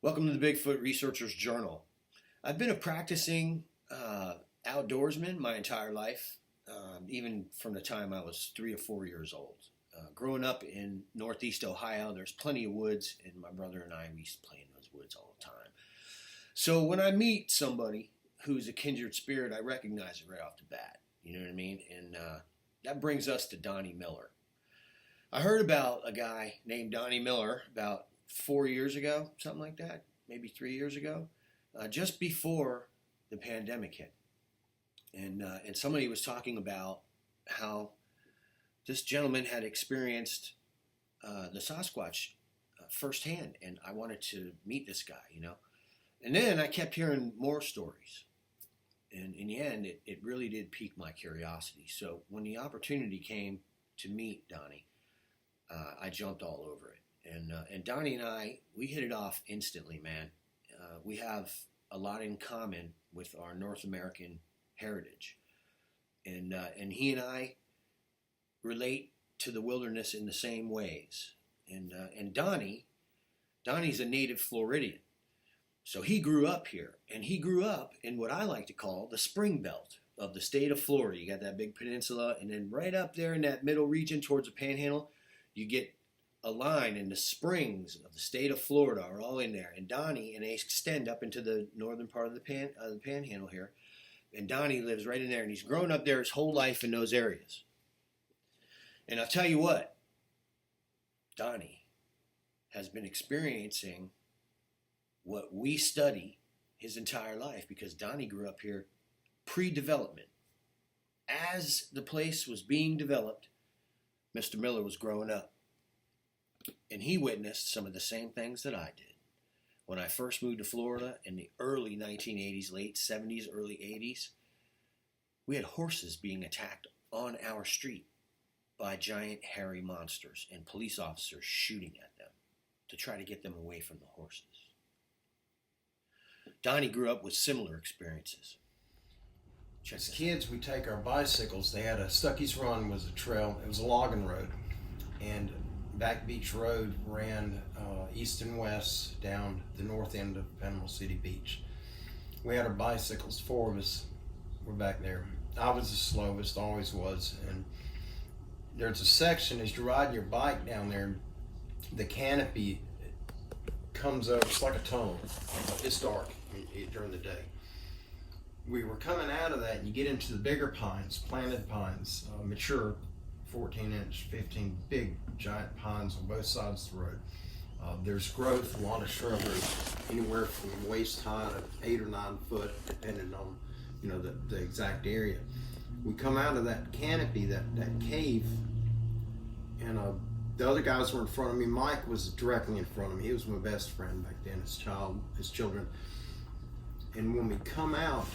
Welcome to the Bigfoot Researcher's Journal. I've been a practicing outdoorsman my entire life, even from the time I was 3 or 4 years old. Growing up in Northeast Ohio, there's plenty of woods, and my brother and I, we used to play in those woods all the time. So when I meet somebody who's a kindred spirit, I recognize it right off the bat. You know what I mean? And that brings us to Donnie Miller. I heard about a guy named Donnie Miller about 4 years ago, something like that, maybe 3 years ago, just before the pandemic hit. And somebody was talking about how this gentleman had experienced the Sasquatch firsthand, and I wanted to meet this guy, you know. And then I kept hearing more stories. And in the end, it really did pique my curiosity. So when the opportunity came to meet Donnie, I jumped all over it. And Donnie and I, we hit it off instantly, man. We have a lot in common with our North American heritage. And he and I relate to the wilderness in the same ways. And Donnie's a native Floridian. So he grew up here, and he grew up in what I like to call the spring belt of the state of Florida. You got that big peninsula, and then right up there in that middle region towards the Panhandle, you get a line, and the springs of the state of Florida are all in there. And Donnie, and they extend up into the northern part of the Panhandle here. And Donnie lives right in there, and he's grown up there his whole life in those areas. And I'll tell you what, Donnie has been experiencing what we study his entire life, because Donnie grew up here pre-development. As the place was being developed, Mr. Miller was growing up. And he witnessed some of the same things that I did. When I first moved to Florida in the early 1980s, late 70s, early 80s, we had horses being attacked on our street by giant hairy monsters and police officers shooting at them to try to get them away from the horses. Donnie grew up with similar experiences. As kids, we take our bicycles. They had Stuckey's Run was a trail. It was a logging road. And Back Beach Road ran east and west down the north end of Panama City Beach. We had our bicycles, 4 of us were back there. I was the slowest, always was. And there's a section as you're riding your bike down there, the canopy comes up, it's like a tunnel. It's dark during the day. We were coming out of that, and you get into the bigger pines, planted pines, mature 14-inch, 15 big giant pines on both sides of the road. There's growth, a lot of shrubbery, anywhere from waist high to 8 or 9 foot, depending on the exact area. We come out of that canopy, that cave, and the other guys were in front of me. Mike was directly in front of me. He was my best friend back then, his children. And when we come out,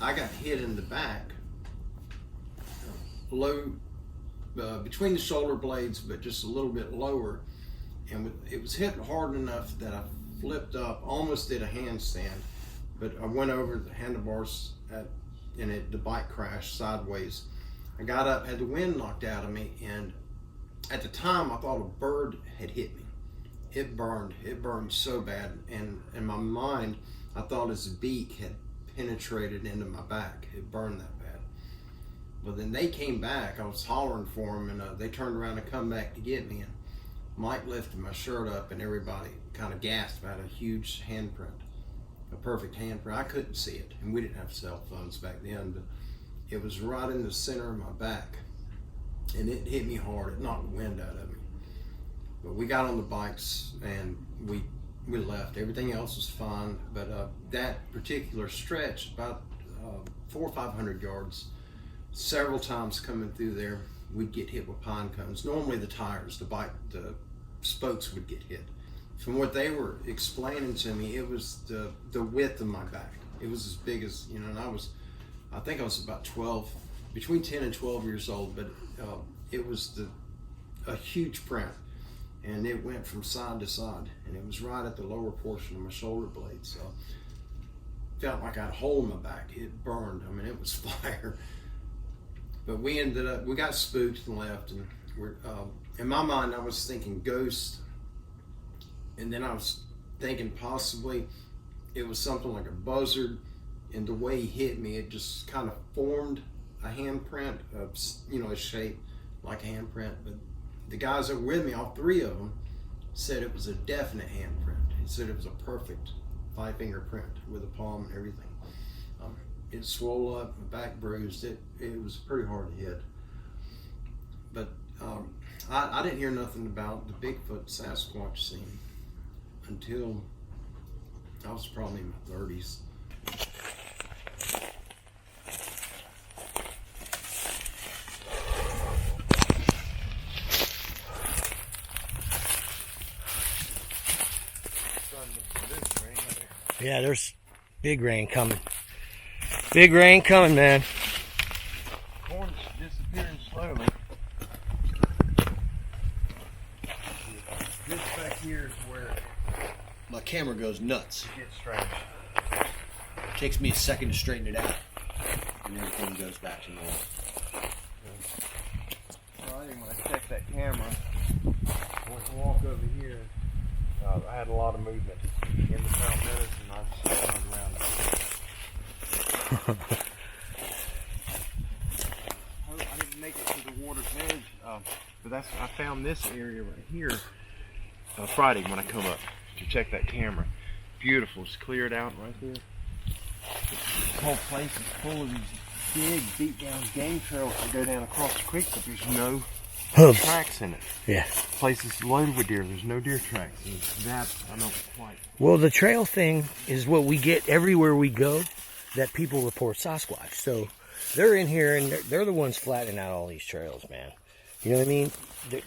I got hit in the back, low, between the shoulder blades, but just a little bit lower. And it was hit hard enough that I flipped up, almost did a handstand, but I went over the handlebars and the bike crashed sideways. I got up, had the wind knocked out of me, and at the time I thought a bird had hit me. It burned so bad, and in my mind I thought his beak had penetrated into my back. It burned that bad. But then they came back. I was hollering for them, and they turned around and come back to get me. And Mike lifted my shirt up, and everybody kind of gasped about a huge handprint, a perfect handprint. I couldn't see it, and we didn't have cell phones back then, but it was right in the center of my back, and it hit me hard. It knocked the wind out of me. But we got on the bikes, and we left. Everything else was fine, but that particular stretch, about 400 or 500 yards, several times coming through there, we'd get hit with pine cones. Normally the tires, the spokes would get hit. From what they were explaining to me, it was the width of my back. It was as big as, and I think I was about 12, between 10 and 12 years old, but it was a huge print. And it went from side to side, and it was right at the lower portion of my shoulder blade. So felt like I had a hole in my back. It burned. I mean, it was fire. But we got spooked and left, and we're in my mind I was thinking ghosts, and then I was thinking possibly it was something like a buzzard, and the way he hit me, it just kind of formed a handprint of, you know, a shape like a handprint. But the guys that were with me, all three of them, said it was a definite handprint. He said it was a perfect 5-finger print with a palm and everything. It swole up, my back bruised. It was pretty hard to hit. But I didn't hear nothing about the Bigfoot Sasquatch scene until I was probably in my 30s. Yeah, there's big rain coming. Big rain coming, man. Corn's disappearing slowly. This back here is where My camera goes nuts. it gets strange. It takes me a second to straighten it out, and everything goes back to normal. So I didn't want to check that camera. Went to walk over here. I had a lot of movement in the Mount Meadows, and I just turned around. I didn't make it to the water's edge, but I found this area right here Friday when I come up to check that camera. Beautiful, it's cleared out right there. This whole place is full of these big, deep down game trails that go down across the creek, but there's no Hooves. tracks in it. Yeah. The place is loaded with deer. There's no deer tracks. And that I don't quite. Well, the trail thing is what we get everywhere we go, that people report Sasquatch. So they're in here, and they're the ones flattening out all these trails, man. You know what I mean?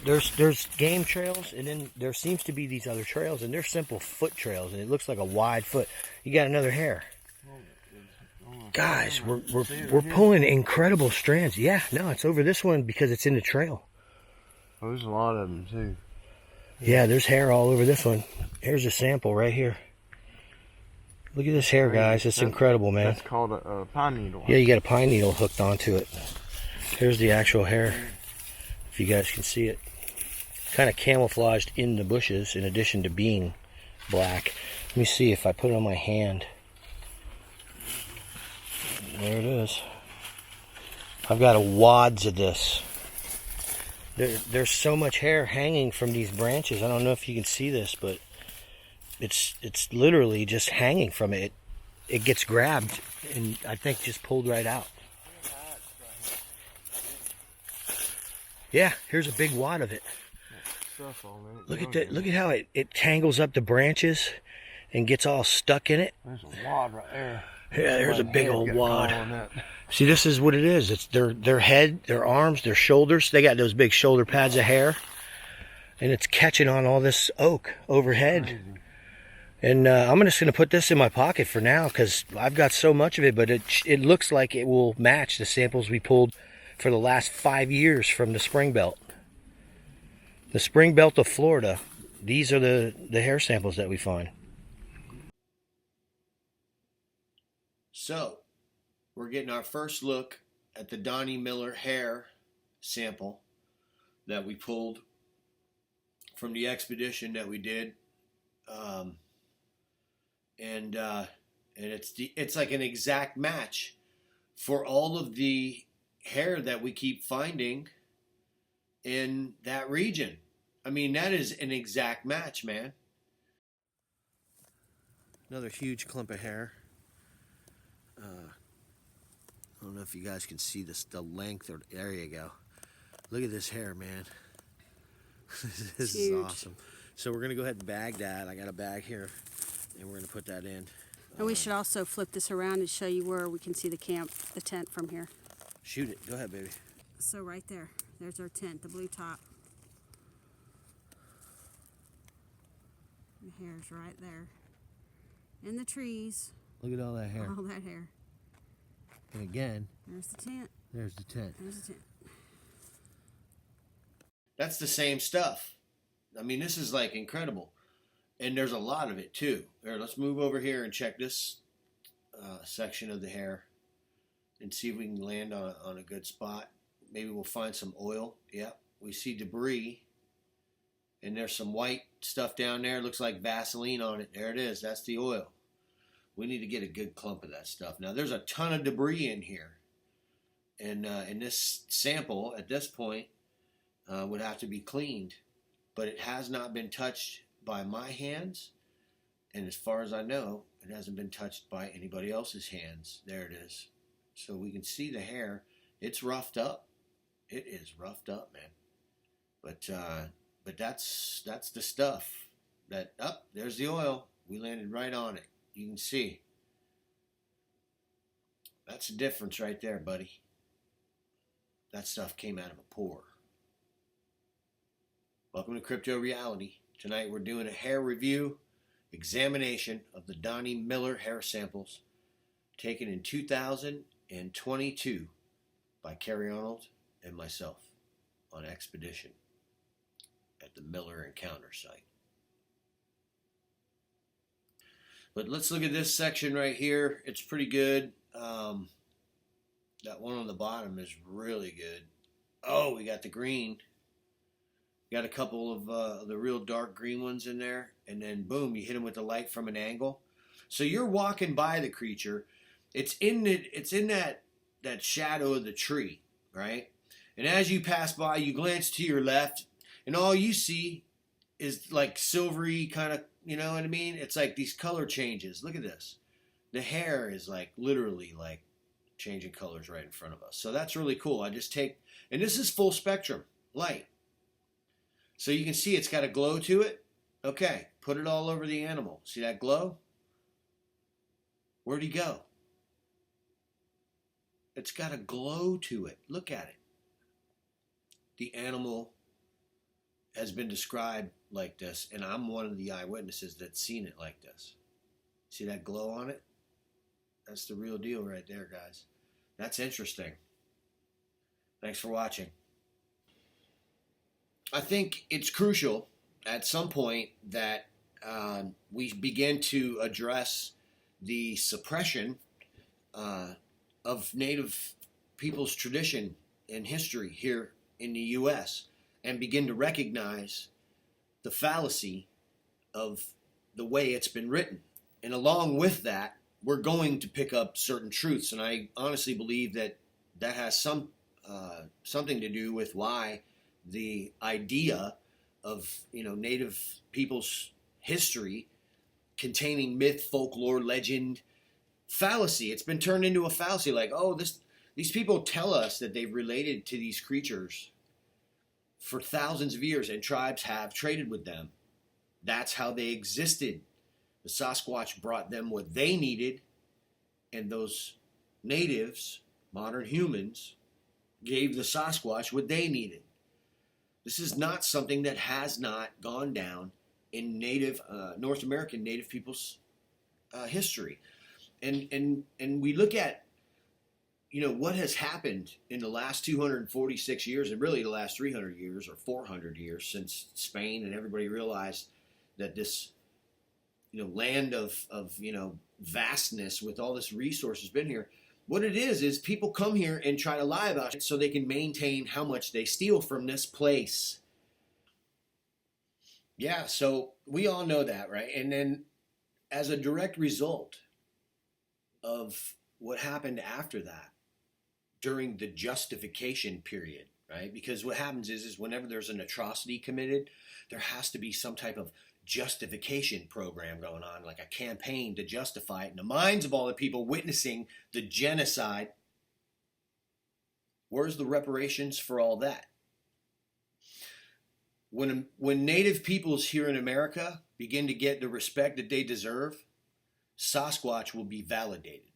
There's game trails, and then there seems to be these other trails, and they're simple foot trails, and it looks like a wide foot. You got another hair. Guys, we're pulling incredible strands. Yeah, no, it's over this one because it's in the trail. Oh, there's a lot of them too. Yeah, there's hair all over this one. Here's a sample right here. Look at this hair, guys. It's incredible, man. That's called a pine needle. Yeah, you got a pine needle hooked onto it. Here's the actual hair, if you guys can see it. Kind of camouflaged in the bushes in addition to being black. Let me see if I put it on my hand. There it is. I've got wads of this. There's so much hair hanging from these branches. I don't know if you can see this, but it's literally just hanging from it. It gets grabbed and I think just pulled right out. Yeah, here's a big wad of it. Look at that! Look at how it tangles up the branches and gets all stuck in it. There's a wad right there. Yeah, there's a big old wad. See, this is what it is. It's their head, their arms, their shoulders. They got those big shoulder pads of hair, and it's catching on all this oak overhead. Crazy. And I'm just going to put this in my pocket for now because I've got so much of it, but it looks like it will match the samples we pulled for the last 5 years from the spring belt. The spring belt of Florida. These are the hair samples that we find. So, we're getting our first look at the Donnie Miller hair sample that we pulled from the expedition that we did. And it's like an exact match for all of the hair that we keep finding in that region. I mean, that is an exact match, man. Another huge clump of hair. I don't know if you guys can see this, the length, or there you go. Look at this hair, man. This is awesome. So we're gonna go ahead and bag that. I got a bag here, and we're gonna put that in. And we should also flip this around and show you where we can see the camp, the tent from here. Shoot it. Go ahead, baby. So right there, there's our tent, the blue top. The hair's right there. In the trees. Look at all that hair. All that hair. And again, there's the tent. There's the tent. There's the tent. That's the same stuff. I mean, this is like incredible. And there's a lot of it too. Here, let's move over here and check this section of the hair and see if we can land on a good spot. Maybe we'll find some oil. Yep. We see debris And there's some white stuff down there. Looks like Vaseline on it. There it is. That's the oil. We need to get a good clump of that stuff. Now, there's a ton of debris in here. And this sample, at this point, would have to be cleaned. But it has not been touched by my hands. And as far as I know, it hasn't been touched by anybody else's hands. There it is. So we can see the hair. It's roughed up. It is roughed up, man. But that's the stuff. That there's the oil. We landed right on it. You can see. That's the difference right there, buddy. That stuff came out of a pore. Welcome to Crypto Reality. Tonight we're doing a hair review, examination of the Donnie Miller hair samples taken in 2022 by Kerry Arnold and myself on expedition at the Miller Encounter site. But let's look at this section right here. It's pretty good. That one on the bottom is really good. Oh, we got the green. Got a couple of the real dark green ones in there. And then, boom, you hit them with the light from an angle. So you're walking by the creature. It's in that shadow of the tree, right? And as you pass by, you glance to your left, and all you see is like silvery kind of, you know what I mean? It's like these color changes. Look at this. The hair is like literally like changing colors right in front of us. So that's really cool. And this is full spectrum light. So you can see it's got a glow to it. Okay, put it all over the animal. See that glow? Where'd he go? It's got a glow to it. Look at it. The animal has been described like this, and I'm one of the eyewitnesses that's seen it like this. See that glow on it? That's the real deal right there, guys. That's interesting. Thanks for watching. I think it's crucial at some point that we begin to address the suppression of Native people's tradition and history here in the U.S. and begin to recognize the fallacy of the way it's been written. And along with that, we're going to pick up certain truths. And I honestly believe that has something to do with why the idea of, Native people's history containing myth, folklore, legend, fallacy. It's been turned into a fallacy. Like, these people tell us that they've related to these creatures for thousands of years, and tribes have traded with them. That's how they existed. The Sasquatch brought them what they needed, and those natives, modern humans, gave the Sasquatch what they needed. This is not something that has not gone down in North American Native people's history. And we look at, what has happened in the last 246 years, and really the last 300 years or 400 years since Spain and everybody realized that this, land of vastness with all this resource has been here. What it is people come here and try to lie about it so they can maintain how much they steal from this place. Yeah, so we all know that, right? And then as a direct result of what happened after that, during the justification period, right? Because what happens is whenever there's an atrocity committed, there has to be some type of justification program going on, like a campaign to justify it in the minds of all the people witnessing the genocide. Where's the reparations for all that? When Native peoples here in America begin to get the respect that they deserve, Sasquatch will be validated.